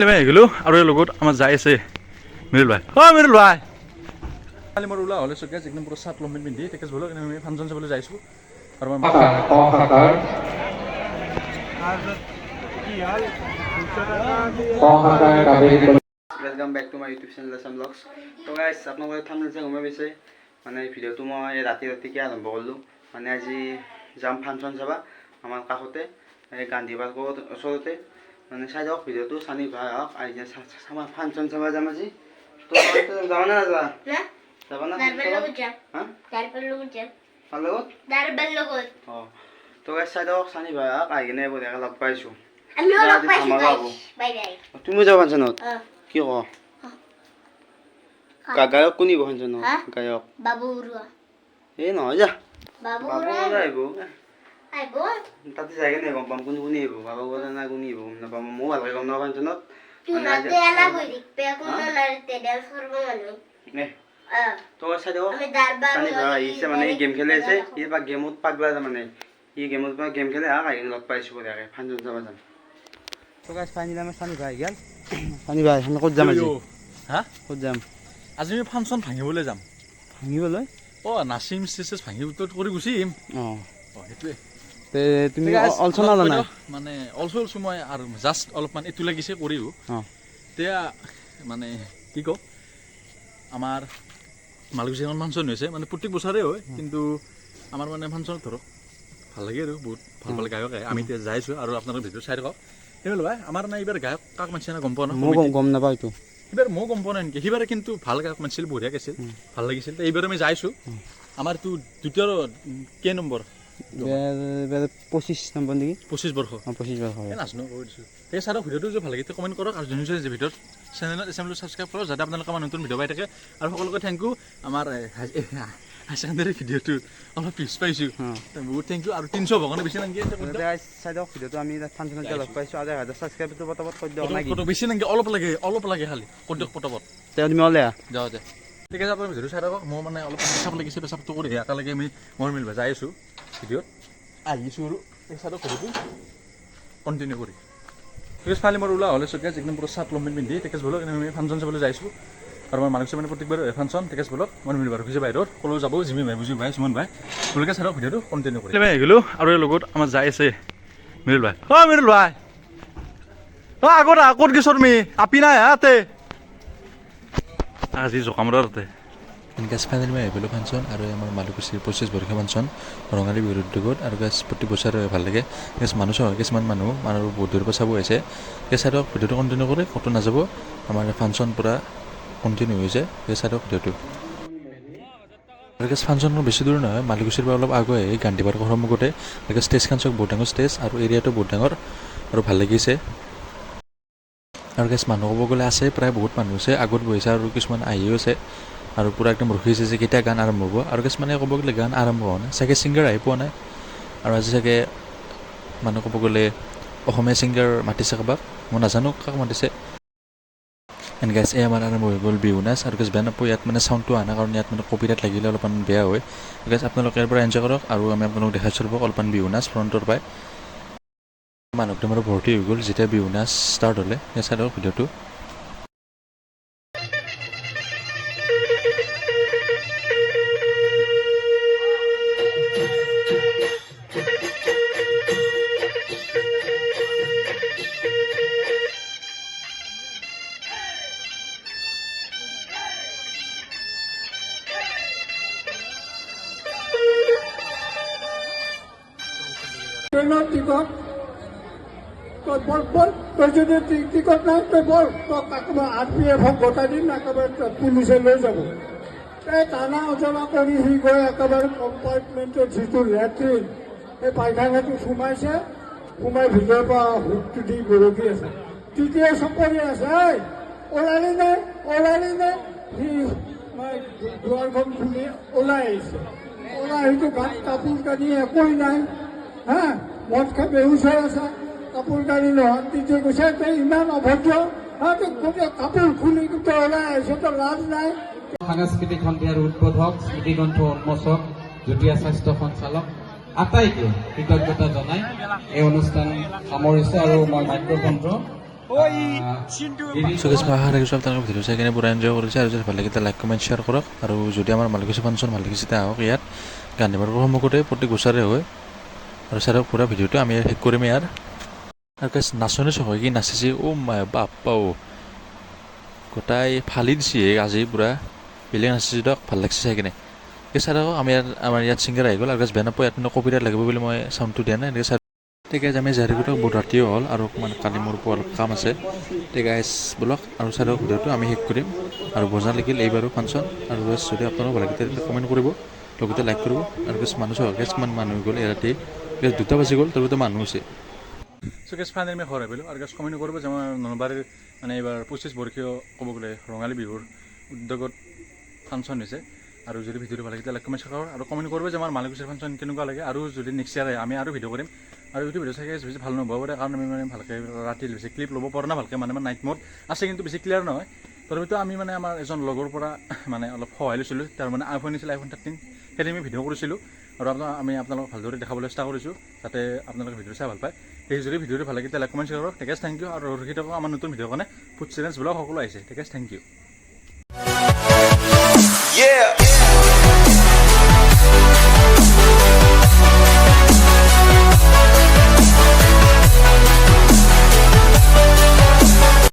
গেলো আৰু এই লগত আমাৰ যাই আছে মিৰুল ভাই মিৰুল ভাই কালি মোৰ ওলা হ'লে চকীয়া একদম পুৰা চাৰ্ট লম্বেন পিন্ধি তেখেত বোলো আমি ফাংচন চাবলৈ যাইছোঁ আৰু welcome back to my YouTube channel Assam blogs. तो गाइस আপোনালোকে থাম্বনেল চাই গম পাইছে মানে ভিডিঅ'টো মই ৰাতিকে আৰম্ভ কৰিলোঁ মানে আজি যাম ফাংচন চাবা আমাৰ কাষতে এই গান্ধী পাৰ্কৰ ওচৰতে মানে চাই যাওক ভিডিঅ'টো চানি ভাই হওক আহি আমাৰ ফাংচন চাবা যাম আজি। তো যাবা না যাবা যাবা না অঁ তো গাইছ চাই যাওক চানি ভাই হওক আহি কিনে বঢ়িয়াকৈ লগ পাইছোঁ। তুমি যাবা ফাংচনত কি ক গায়ক কোন আহিব ফাংচনত গায়ক বাবু বৰুৱা এই নহয় যা বাবু বৰুৱা আহিব আহিব তাতে যাই কিনে গম পাম কোন আহিব বাবু বৰুৱা না কোন আহিব গম নাপাম ময়ো ভালকৈ গম নাপাম ফাংচনত তো চাই দিয়ক আহিছে মানে গেম খেলি আছে সি বা গেমত পাগলা মানে সি গেমত পৰা গেম খেলে আহি লগ পাইছোঁ বঢ়িয়াকৈ ফাংচন চাব যাম। তো গাইছ ফাইনেলি আমাৰ চানি ভাই গেল চানি ভাই আমি ক'ত যাম আজি হা ক'ত যাম আজি আমি ফাংচন ভাঙিবলৈ যাম ভাঙিবলৈ নাচিম ষ্টেজ ভাঙি কৰি গুচি আহিম সেইটোৱে তুমি অলচনা জানা মানে অলছো মই আৰু জাষ্ট অলপমান এইটো লাগিছে কৰিও এতিয়া মানে কি কওঁ আমাৰ মালিকগুছি এখন ফাংচন হৈছে মানে প্ৰত্যেক বছৰে হয় কিন্তু আমাৰ মানে ফাংচনত ধৰক ভাল লাগে আৰু বহুত ভাল ভাল গায়ক আহে আমি এতিয়া যাইছোঁ আৰু আপোনালোকে ভিডিঅ' চাই থাকক সেইবাৰ ভাই আমাৰ নাই এইবাৰ গায়ক কাক মানছে না গম পোৱা মই গম নাপাওঁ এইটো সিবাৰ মই গম পোৱা নাই নেকি সিবাৰে কিন্তু ভাল গায়ক মানছিল বঢ়িয়া গাইছিল ভাল লাগিছিল এইবাৰ আমি যাইছোঁ আমাৰ এইটো দ্বিতীয় কেই নম্বৰ 25 নম্বৰ নেকি 25 বৰ্ষ 25 বৰ্ষ নাজানো কৈ দিছোঁ সেই চাৰক ভিডিঅ'টো যে ভাল লাগিছে কমেণ্ট কৰক আৰু যোন যে ভিডিঅ'ত চেনেলটো ছাবস্ক্ৰাইব কৰক যাতে আপোনালোকে আমাৰ নতুন ভিডিঅ' পাই থাকে আৰু সকলোকে থেংক ইউ আমাৰ হাই ছেকেণ্ডাৰী ভিডিঅ'টো অলপ পিছ পাইছোঁ বহুত থেংক ইউ আৰু 300 হ'ব কাৰণে বেছি নাংগে চাই দিয়ক ভিডিঅ'টো আমি ফাংচনত লগ পাইছোঁ আৰু 1000 ছাবস্ক্ৰাইবটো পটাপট কৰি দিয়ক নাকি বেছি নাংগে অলপ লাগে খালি কৰি দিয়ক পটাপট তেওঁ তুমি ওলাই যাওঁ দে ঠিক আছে আপুনি ভিডিঅ'টো চাই থাকক মই মানে অলপ পেচাব লাগিছে পেচাবটো কৰি একেলগে আমি মই মিলবা যাই আছোঁ ভিডিঅ'ত আহিছোঁ আৰু এই চাইডত ভিডিঅ'টো কণ্টিনিউ কৰি ঠিক আছে ফাইনেলি মোৰ ওলা হ'লে চকীয়া একদম পুৰা চাৰ্ট লম্বেন পিন্ধি তেখেত বোলো আমি ফাংচন চাবলৈ যাইছোঁ আৰু মই মানুহ মানে প্ৰত্যেকবাৰ ফাংচন তেখেত বোলক মই মিলবা ৰখিছে বাহিৰত ক'লৈ যাব জিমি ভাই বুজি ভাই সুমন ভাই তেওঁলোকে চাই ভিডিঅ'টো কণ্টিনিউ কৰি আহি গ'লোঁ আৰু এই লগত আমাৰ যাই আছে মিৰুল ভাই মিৰুল ভাই আগত ক'ত গেছ তুমি আপি নাই হাতে আজি জকামৰাৰ তাতে গেছ ফাইনেলি মই আহিলোঁ ফাংচন আৰু আমাৰ মালিকগুছিৰ 25 বৰ্ষীয় ফাংচন ৰঙালী বিহুৰ উদ্যোগত আৰু গেছ প্ৰতি বছৰে ভাল লাগে গেছ মানুহ চাব কিছুমান মানুহ বহুত দূৰৰ পৰা চাব আহিছে গেছ চাইডক ভিডিঅ'টো কণ্টিনিউ কৰি ক'তো নাযাব আমাৰ ফাংচন পূৰা কণ্টিনিউ হৈছে গেছ চাইডক ভিডিঅ'টো আৰু গেছ ফাংচনখন বেছি দূৰ নহয় মালিকগুছিৰ পৰা অলপ আগুৱাই আহি গান্ধী পাৰ্কৰ সন্মুখতে গেছ ষ্টেজখন চাওক বহুত ডাঙৰ ষ্টেজ আৰু এৰিয়াটো বহুত ডাঙৰ আৰু ভাল লাগিছে আৰু গেছ মানুহ ক'ব গ'লে আছে প্ৰায় বহুত মানুহ আছে আগত বহিছে আৰু কিছুমান আহিও আছে আৰু পূৰা একদম ৰখিছে যে কেতিয়া গান আৰম্ভ হ'ব আৰু কিছুমানে ক'ব গ'লে গান আৰম্ভ হোৱা নাই চাগে ছিংগাৰ আহি পোৱা নাই আৰু আজি চাগে মানুহ ক'ব গ'লে অসমীয়া ছিংগাৰ মাতিছে কাৰোবাক মই নাজানো কাক মাতিছে এণ্ড গেছ এই আমাৰ আৰম্ভ হৈ গ'ল বিহু নাচ আৰু গেছ বেয়া নাপাব ইয়াত মানে চাউণ্ডটো অহা নাই কাৰণ ইয়াত মানে কপিৰাইট লাগিলে অলপমান বেয়া হয় গেছ আপোনালোকে ইয়াৰ পৰা এনজয় কৰক আৰু আমি আপোনালোকক দেখাইছোঁ ৰ'ব অলপমান বিহু নাচ ফ্ৰণ্টৰ পৰাই মানুহ একদম আৰু ভৰ্তি হৈ গ'ল যেতিয়া বিহু নাচ ষ্টাৰ্ট হ'লে এই চাইডৰ ভিডিঅ'টো ট্ৰেনেৰ টিকট তোৰ যদি টিকট নাই তো বল একেবাৰে RPF গোটাই দিম একেবাৰে পুলিচে লৈ যাব এই টানা অজনা কৰি সি গৈ একেবাৰে কম্পাৰ্টমেণ্টৰ যিটো লেট্ৰিন সেই পায়খানাটো সোমাই ভিতৰৰ পৰা হুকটো দি গৰকি আছে তৃতীয় চকৰি আছে ওলালি নে সি দুৱাৰখন খুলি ওলাই আহিছে ওলাই আহিটো গাত কাপোৰ কানি একোৱেই নাই হা মদ খাই বেহুচ হৈ আছে কাপোৰ কানি নহয় তৃতীয় কৈছে তই ইমান অভদ্ৰ গোটেই কাপোৰ খুলি গোটেই ওলাই আহিছে তো লাজ নাই সাংস্কৃতিক সন্ধিয়াৰ উদ্বোধক স্মৃতিগ্ৰন্থ উন্মোচক যুটীয়া স্বাস্থ্য সঞ্চালক আটাইকে কৃতজ্ঞতা জনাই এই অনুষ্ঠান সামৰিছে আৰু মই মাইক্ৰফোনটো চকেছ মই আশা ৰাখিছোঁ আপোনালোকৰ ভিডিঅ' চাই কিনে পুৰা এনজয় কৰিছে আৰু যদি ভাল লাগে লাইক কমেণ্ট শ্বেয়াৰ কৰক আৰু যদি আমাৰ মালিকচি ফাংচন ভাল লাগিছে তেতিয়া আহক ইয়াত গান্ধী পাৰ্কৰ সন্মুখতে প্ৰতি গোচাৰে হয় আৰু চাৰক পুৰা ভিডিঅ'টো আমি শেষ কৰিম ইয়াৰ আৰু গাইছ নাচনি চক কি নাচিছে মাই বাপ্পা গোটাই ফালি দিছে আজি পুৰা বেলেগ নাচিছে দিয়ক ভাল লাগিছে চাই কিনে চাৰক আমাৰ ইয়াত ছিংগাৰ আহি গ'ল আৰু গাইছ বেয়া নাপায় ইয়াত কপিৰাইট লাগিব বুলি মই চাউণ্ডটো দিয়া নাই এনেকৈ চাৰ ঠিক আছে আমি জাৰিগুটক বহুত ৰাতিও হ'ল আৰু অকণমান কালি মোৰ পোৱাৰ কাম আছে ঠিক আছে বলক আৰু চাৰক ভিডিঅ'টো আমি শেষ কৰিম আৰু বজা লাগিল এইবাৰো ফাংচন আৰু গাইছ যদি আপোনালোক ভাল লাগে তেতিয়া কমেণ্ট কৰিব লগতে লাইক কৰিব আৰু গাইছ মানুহ চাওক কিমান মানুহ গ'ল এই ৰাতি গাইছ 2টা বাজি গ'ল তাৰ মানুহ আছে চ' গেছ ফাইনেল আমি ঘৰ আহিলোঁ আৰু গেছ কমেণ্ট কৰিব যে আমাৰ নলবাৰীৰ মানে এইবাৰ 25 বৰ্ষীয় ক'ব গ'লে ৰঙালী বিহুৰ উদ্যোগত ফাংচন হৈছে আৰু যদি ভিডিঅ'টো ভাল লাগে তেতিয়া লাইক কমেণ্ট শ্বেয়াৰ আৰু কমেণ্ট কৰিব যে আমাৰ মালিকচীৰ ফাংচন কেনেকুৱা লাগে আৰু যদি নেক্সট ইয়াৰ আহে আমি আৰু ভিডিঅ' কৰিম আৰু যদি ভিডিঅ' চাগে বেছি ভাল নহ'ব পাৰে কাৰণ আমি মানে ভালকৈ ৰাতি বেছি ক্লিপ ল'ব পৰা নাই ভালকৈ মানে নাইট মোড আছে কিন্তু বেছি ক্লিয়াৰ নহয় তথাপিতো আমি মানে আমাৰ এজন লগৰ পৰা মানে অলপ সহায় লৈছিলোঁ তাৰ মানে আইফোন দিছিল আইফোন 13 সেইটো আমি ভিডিঅ' কৰিছিলোঁ আৰু আমি আপোনালোকক ভালদৰে দেখাবলৈ চেষ্টা কৰিছোঁ যাতে আপোনালোকে ভিডিঅ' চাই ভাল পায় সেই যদি ভিডিঅ'টো ভাল লাগে তেতিয়া লাইক কমেণ্ট শ্বেয়াৰ কৰক ঠিক আছে থেংক ইউ আৰু ৰখি থাকক আমাৰ নতুন ভিডিঅ' কাৰণে ফুড চেলেঞ্জ ব্লগ সকলো আহিছে ঠিক আছে থেংক ইউ